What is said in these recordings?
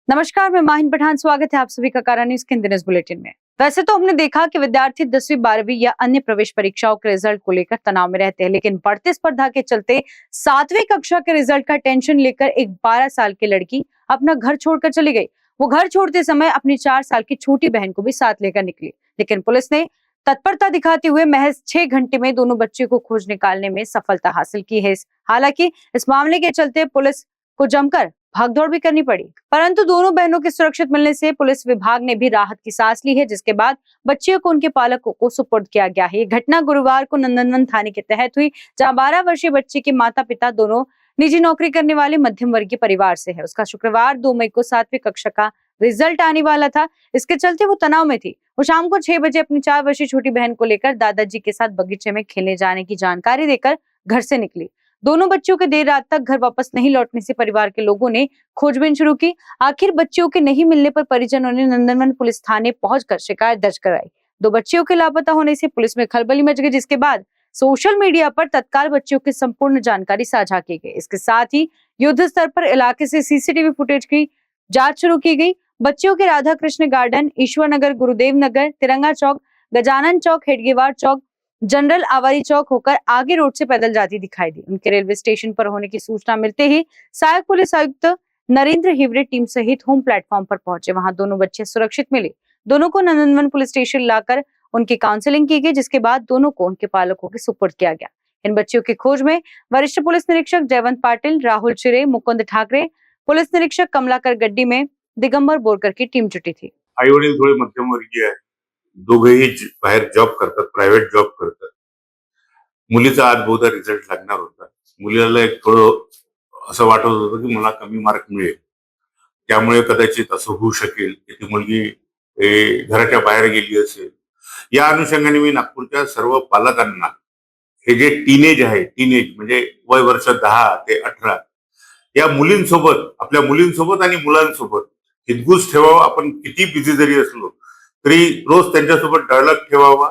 नमस्कार, मैं माहिन पठान। स्वागत है आप सभी का कारा न्यूज के हिंदी न्यूज बुलेटिन में। वैसे तो हमने देखा कि विद्यार्थी 10वीं 12वीं या अन्य प्रवेश परीक्षाओं के रिजल्ट को लेकर तनाव में रहते हैं, लेकिन बढ़ती स्पर्धा के चलते 7वीं कक्षा के रिजल्ट का टेंशन लेकर एक 12 साल की लड़की अपना घर छोड़कर चली गई। वो घर छोड़ते समय अपनी 4 साल की छोटी बहन को भी साथ लेकर निकली, लेकिन पुलिस ने तत्परता दिखाते हुए महज 6 घंटे में दोनों बच्चे को खोज निकालने में सफलता हासिल की है। हालांकि इस मामले के चलते पुलिस को जमकर भागदौड़ भी करनी पड़ी, परंतु दोनों बहनों के सुरक्षित मिलने से पुलिस विभाग ने भी राहत की सांस ली है, जिसके बाद बच्चियों को उनके पालकों को सुपुर्द किया गया है। ये घटना गुरुवार को नंदनवन थाने के तहत हुई, जहां 12 वर्षीय बच्ची के माता पिता दोनों निजी नौकरी करने वाले मध्यम वर्गीय परिवार से है। उसका शुक्रवार 2 मई को 7वीं कक्षा का रिजल्ट आने वाला था। इसके चलते वो तनाव में थी। वो शाम को 6 बजे अपनी 4 वर्षीय छोटी बहन को लेकर दादाजी के साथ बगीचे में खेलने जाने की जानकारी देकर घर से निकली। दोनों बच्चियों के देर रात तक घर वापस नहीं लौटने से परिवार के लोगों ने खोजबीन शुरू की। आखिर बच्चियों के नहीं मिलने पर परिजनों ने नंदनवन पुलिस थाने पहुंचकर शिकायत दर्ज कराई। 2 बच्चियों के लापता होने से पुलिस में खलबली मच गई, जिसके बाद सोशल मीडिया पर तत्काल बच्चियों की संपूर्ण जानकारी साझा की गई। इसके साथ ही युद्ध स्तर पर इलाके से सीसीटीवी फुटेज की जांच शुरू की गई। बच्चियों के राधा कृष्ण गार्डन, ईश्वर नगर, गुरुदेव नगर, तिरंगा चौक, गजानन चौक, हेडगेवार चौक, जनरल आवारी चौक होकर आगे रोड से पैदल जाती दिखाई दी। उनके रेलवे स्टेशन पर होने की सूचना मिलते ही सहायक पुलिस आयुक्त नरेंद्र हिवरे टीम सहित होम प्लेटफॉर्म पर पहुंचे। वहां दोनों बच्चे सुरक्षित मिले। दोनों को नंदनवन पुलिस स्टेशन लाकर उनकी काउंसलिंग की गई, जिसके बाद दोनों को उनके पालकों के सुपुर्द किया गया। इन बच्चियों की खोज में वरिष्ठ पुलिस निरीक्षक जयवंत पाटिल, राहुल चिरे, मुकुंद ठाकरे, पुलिस निरीक्षक कमलाकर गड्डी में दिगंबर बोरकर की टीम जुटी थी। आई वडील थोडे मध्यमवर्गीय आहे, दोघेही बाहेर जॉब करतात, प्रायव्हेट जॉब करतात. मुलीचा आज बहुधा रिझल्ट लागणार होता. मुलीला एक थोडं असं वाटत होतं की मला कमी मार्क मिळेल, त्यामुळे कदाचित असं होऊ शकेल की ती मुलगी घराच्या बाहेर गेली असेल. या अनुषंगाने मी नागपूरच्या सर्व पालकांना हे जे टीनेज आहे, टीनेज म्हणजे वय वर्ष 10 ते 18, या मुलींसोबत, आपल्या मुलींसोबत आणि मुलांसोबत हितगुज ठेवावं. आपण किती बिझी जरी असलो तरी रोज त्यांच्यासोबत डायलॉग ठेवावा.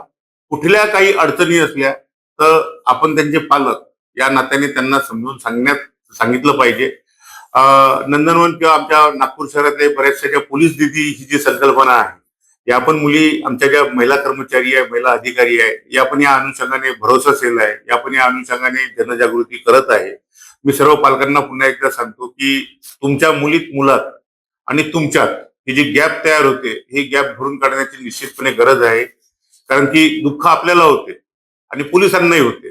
कुठल्या काही अडचणी असल्या तर आपण त्यांचे पालक या नात्याने त्यांना समजून सांगितलं पाहिजे. नंदनवन किंवा आमच्या नागपूर शहरातल्या बऱ्याचशा ज्या पोलीस दिदी ही जी संकल्पना आहे, या पण मुली, आमच्या ज्या महिला कर्मचारी आहे, महिला अधिकारी आहे, या पण या अनुषंगाने भरोसाशील आहे, या पण या अनुषंगाने जनजागृती करत आहे. मी सर्व पालकांना पुन्हा एकदा सांगतो की तुमच्या मुलात आणि तुमच्यात ही जी गॅप तयार होते, ही गॅप भरून काढण्याची निश्चितपणे गरज आहे. कारण की दुःख आपल्याला होते आणि पोलिसांनाही होते.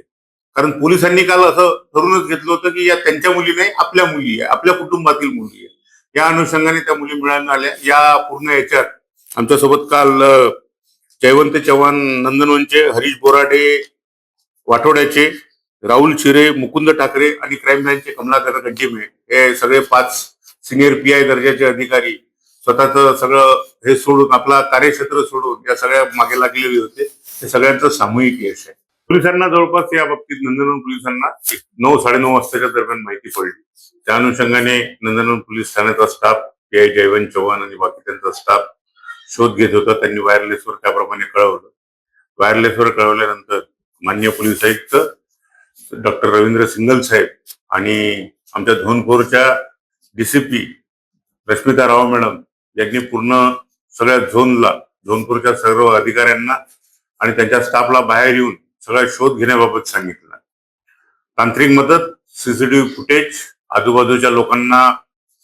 कारण पोलिसांनी काल असं ठरवूनच घेतलं होतं की या त्यांच्या मुली नाही, आपल्या मुली आहे, आपल्या कुटुंबातील मुली आहे. या अनुषंगाने त्या मुली मिळून आल्या. या पूर्ण याच्यात आमच्यासोबत काल जयवंत चव्हाण नंदनवनचे, हरीश बोराडे वाठोड्याचे, राहुल चिरे, मुकुंद ठाकरे आणि क्राईम ब्रँचचे कमलाकर गड्डीमे, हे सगळे 5 सिनियर पीआय दर्जाचे अधिकारी स्वतःच सगळं हे सोडून, आपला कार्यक्षेत्र सोडून या सगळ्या मागे लागलेले होते. हे सगळ्यांचं सामूहिक यश आहे. पोलिसांना जवळपास या बाबतीत नंदनवन पोलिसांना 9-9:30 वाजताच्या दरम्यान माहिती पडली. त्या अनुषंगाने नंदनवन पोलीस ठाण्याचा स्टाफ, पीआय जयवंत चव्हाण आणि बाकी त्यांचा स्टाफ शोध घेत होता. त्यांनी वायरलेसवर त्याप्रमाणे कळवलं. वायरलेसवर कळवल्यानंतर माननीय पोलीस आयुक्त डॉक्टर रवींद्र सिंगल साहेब आणि आमच्या धोनपूरच्या डीसीपी रश्मिता राव मॅडम यांनी पूर्ण सगळ्या झोनपूरच्या सर्व अधिकाऱ्यांना आणि त्यांच्या स्टाफला बाहेर येऊन सगळा शोध घेण्याबाबत सांगितलं. तांत्रिक मदत, सीसीटीव्ही फुटेज, आजूबाजूच्या लोकांना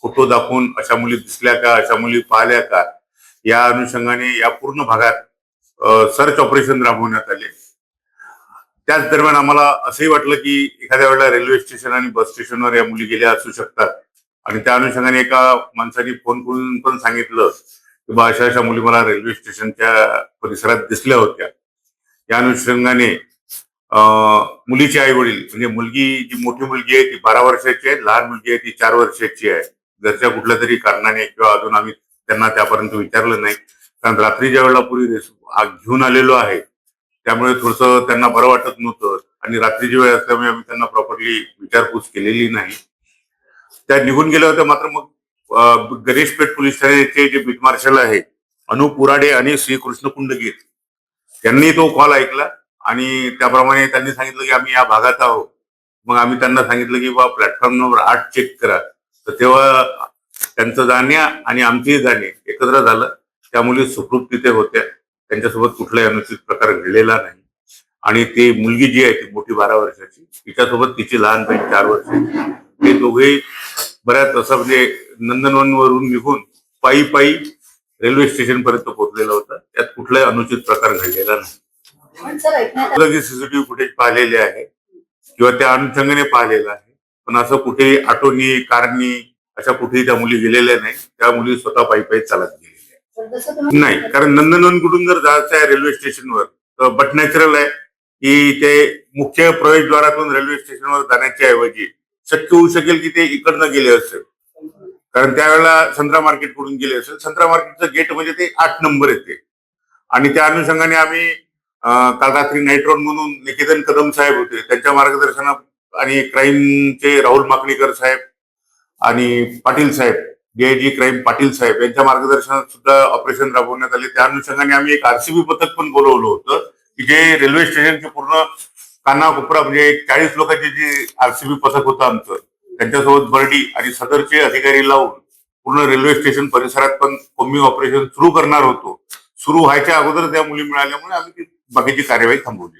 फोटो दाखवून अशा मुली दिसल्या का, अशा मुली पाहिल्या का, या अनुषंगाने या पूर्ण भागात सर्च ऑपरेशन राबवण्यात आले. त्याच दरम्यान आम्हाला असंही वाटलं की एखाद्या वेळेला रेल्वे स्टेशन आणि बस स्टेशनवर या मुली गेल्या असू शकतात. आणि त्या अनुषंगाने एका माणसाने फोन करून पण सांगितलं की बा अशा मुली मला रेल्वे स्टेशनच्या परिसरात दिसल्या होत्या. या अनुषंगाने मुलीचे आई वडील, म्हणजे मुलगी, जी मोठी मुलगी आहे ती 12 वर्षाची आहे, लहान मुलगी आहे ती 4 वर्षाची आहे. घरच्या कुठल्या तरी कारणाने किंवा अजून आम्ही त्यांना त्यापर्यंत विचारलं नाही, कारण रात्री ज्या वेळेला पुरी घेऊन आलेलो आहे त्यामुळे थोडंसं त्यांना बरं वाटत नव्हतं आणि रात्रीची वेळ असल्यामुळे आम्ही त्यांना प्रॉपरली विचारपूस केलेली नाही. त्या निघून गेल्या होत्या. मात्र मग गणेशपेठ पोलीस ठाण्याचे जे बीट मार्शल आहे अनुप पुराडे आणि श्री कृष्ण कुंडगीर यांनी तो कॉल ऐकला आणि त्याप्रमाणे त्यांनी सांगितलं की आम्ही या भागात आहोत. मग आम्ही त्यांना सांगितलं की बा प्लॅटफॉर्म नंबर 8 चेक करा. तर तेव्हा त्यांचं जाणे आणि आमचेही जाणे एकत्र झालं. त्या मुली सुखरूप तिथे होत्या, त्यांच्यासोबत कुठलाही अनुचित प्रकार घडलेला नाही. आणि ती मुलगी जी आहे ती मोठी 12 वर्षाची, तिच्यासोबत तिची लहान बहीण 4 वर्षाची, ते दोघेही बऱ्याच असं म्हणजे नंदनवनवरून निघून पायी पायी रेल्वे स्टेशन पर्यंत पोहोचलेला होता. त्यात कुठलाही अनुचित प्रकार घडलेला नाही. सीसीटीव्ही फुटेज पाहिलेले आहे किंवा त्या अनुषंगाने पाहिलेलं आहे, पण असं कुठेही ऑटोनी कारनी अशा कुठेही त्या मुली गेलेल्या नाही. त्या मुली स्वतः पायी पायी चालत गेलेल्या नाही. कारण नंदनवन कुठून जर जायचं आहे रेल्वे स्टेशनवर तर बट नॅचरल आहे की ते मुख्य प्रवेशद्वारातून रेल्वे स्टेशनवर जाण्याच्या ऐवजी शक्य होऊ शकेल की ते इकडनं गेले असेल. कारण त्यावेळेला संत्रा मार्केट कडून गेले असेल. संत्रा मार्केटचं गेट म्हणजे ते 8 नंबर येते. आणि त्या अनुषंगाने आम्ही काल रात्री नाईट राऊंड म्हणून निकेतन कदम साहेब होते, त्यांच्या मार्गदर्शनात आणि क्राईमचे राहुल माकणीकर साहेब आणि पाटील साहेब, डीआयजी क्राईम पाटील साहेब यांच्या मार्गदर्शनात सुद्धा ऑपरेशन राबवण्यात आले. त्या अनुषंगाने आम्ही एक आरसीबी पथक पण बोलवलं होतं की जे रेल्वे स्टेशनचे पूर्ण कानाकोपरा म्हणजे 40 लोकांचे जे आरसीबी पथक होतं आमचं, त्यांच्यासोबत बर्डी आणि सदरचे अधिकारी लावून पूर्ण रेल्वे स्टेशन परिसरात पण कोम्बिंग ऑपरेशन सुरू करणार होतो. सुरू व्हायच्या अगोदर त्या मुली मिळाल्यामुळे आम्ही ती बाकीची कार्यवाही थांबवलेली.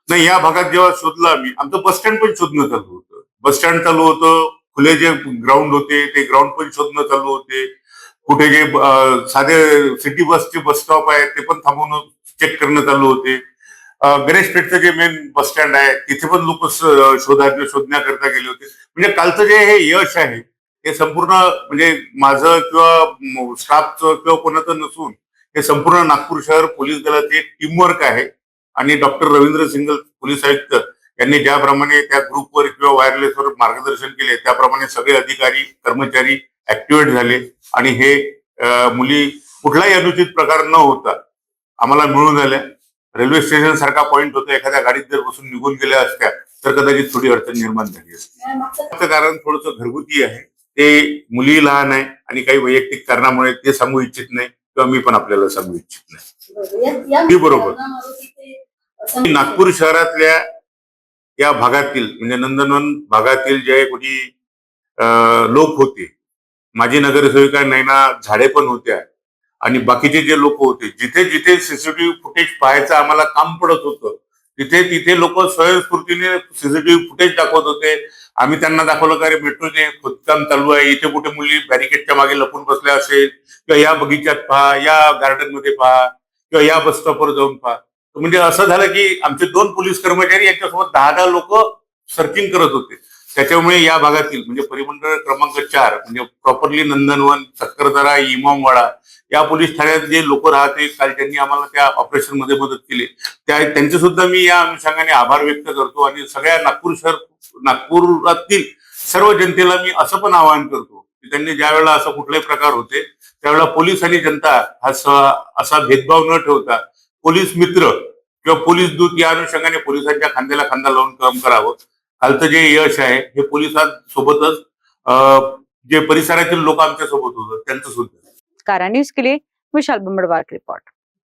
नाही, या भागात जेव्हा शोधलं आम्ही, आमचं बस स्टँड पण शोधणं चालू होतं. बस स्टँड चालू होतं, खुले जे ग्राउंड होते ते ग्राउंड पण शोधणं चालू होते. कुठे जे साधे सिटी बसचे बस स्टॉप आहे ते पण थांबवणं चेक करणं चालू होते. गणेश पेठचं जे मेन बस स्टँड आहे तिथे पण लोक शोधण्याकरता गेले होते. म्हणजे कालचं जे हे यश आहे हे संपूर्ण म्हणजे माझं किंवा स्टाफचं किंवा कोणाचं नसून हे संपूर्ण नागपूर शहर पोलीस दलाचे टीमवर्क आहे. आणि डॉक्टर रवींद्र सिंगल पोलीस आयुक्त यांनी ज्याप्रमाणे त्या ग्रुपवर किंवा वायरलेसवर मार्गदर्शन केले त्याप्रमाणे सगळे अधिकारी कर्मचारी ऍक्टिव्हेट झाले आणि हे मुली कुठलाही अनुचित प्रकार न होता आम्हाला मिळून आल्या. रेल्वे स्टेशन सारखा पॉइंट होता, एखाद्या गाडीत जर बसून निघून गेल्या असत्या तर कदाचित थोडी अडचण निर्माण झाली असते. कारण थोडंसं घरगुती आहे, ते मुली लहान आहे आणि काही वैयक्तिक कारणामुळे ते सांगू इच्छित नाही किंवा मी पण आपल्याला सांगू इच्छित नाही. बरोबर, नागपूर शहरातल्या या भागातील म्हणजे नंदनवन भागातील जे कोणी लोक होते, माजी नगरसेविका नैना झाडे पण होत्या आणि बाकीचे जे लोक होते, जिथे जिथे सीसीटीव्ही फुटेज पाहायचं आम्हाला काम पडत होतं तिथे तिथे लोक स्वयंस्फूर्तीने सीसीटीव्ही फुटेज दाखवत होते. आम्ही त्यांना दाखवलं का रे मेट्रोचे खोदकाम चालू आहे, इथे कुठे मुली बॅरिकेडच्या मागे लपून बसल्या असेल किंवा या बगीच्यात पहा, या गार्डन मध्ये पहा किंवा या बस स्टॉपवर जाऊन पहा. म्हणजे असं झालं की आमचे 2 पोलीस कर्मचारी यांच्यासोबत 10 लोक सर्चिंग करत होते. त्याच्यामुळे या भागातील म्हणजे परिमंडळ क्रमांक 4 म्हणजे प्रॉपरली नंदनवन, सक्करदरा, इमामवाडा या पोलीस ठाण्यात जे लोक राहते, काल त्यांनी आम्हाला त्या ऑपरेशन मध्ये मदत केली, त्यांचे सुद्धा मी या अनुषंगाने आभार व्यक्त करतो. आणि सगळ्या नागपुरातील सर्व जनतेला मी असं पण आवाहन करतो की त्यांनी ज्या वेळेला असं कुठलाही प्रकार होते त्यावेळेला पोलीस आणि जनता हा असा भेदभाव न ठेवता पोलीस मित्र किंवा पोलीस दूत या अनुषंगाने पोलिसांच्या खांद्याला खांदा लावून काम करावं. कालचं जे यश आहे हे पोलिसांसोबतच जे परिसरातील लोक आमच्या सोबत होतं त्यांचं सुद्धा. कारा न्यूज के लिए विशाल बम्बड़वार की रिपोर्ट।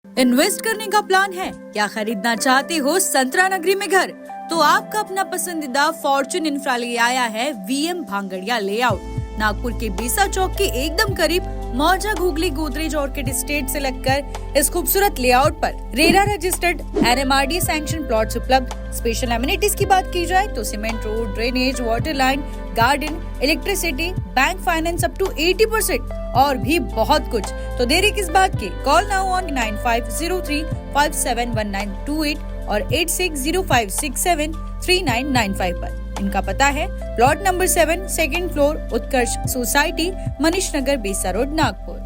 इन्वेस्ट करने का प्लान है या खरीदना चाहते हो संतरा नगरी में घर, तो आपका अपना पसंदीदा फॉर्च्यून इंफ्रा ले आया है वीएम भांगड़िया लेआउट। नागपुर के बीसा चौक के एकदम करीब मौजा घुगली गोदरेज ऑर्किड एस्टेट से लगकर इस खूबसूरत लेआउट पर RERA registered NMRD sanction plots उपलब्ध। स्पेशल एमिनिटीज की बात की जाए तो cement road, drainage, water line, garden, electricity, bank finance up to 80% और भी बहुत कुछ। तो देरी किस बात की, कॉल नाउ ऑन 9503571928 और 8605673995 पर। इनका पता है प्लॉट नंबर 7, 2nd फ्लोर, उत्कर्ष सोसाइटी, मनीष नगर, बेसा रोड, नागपुर।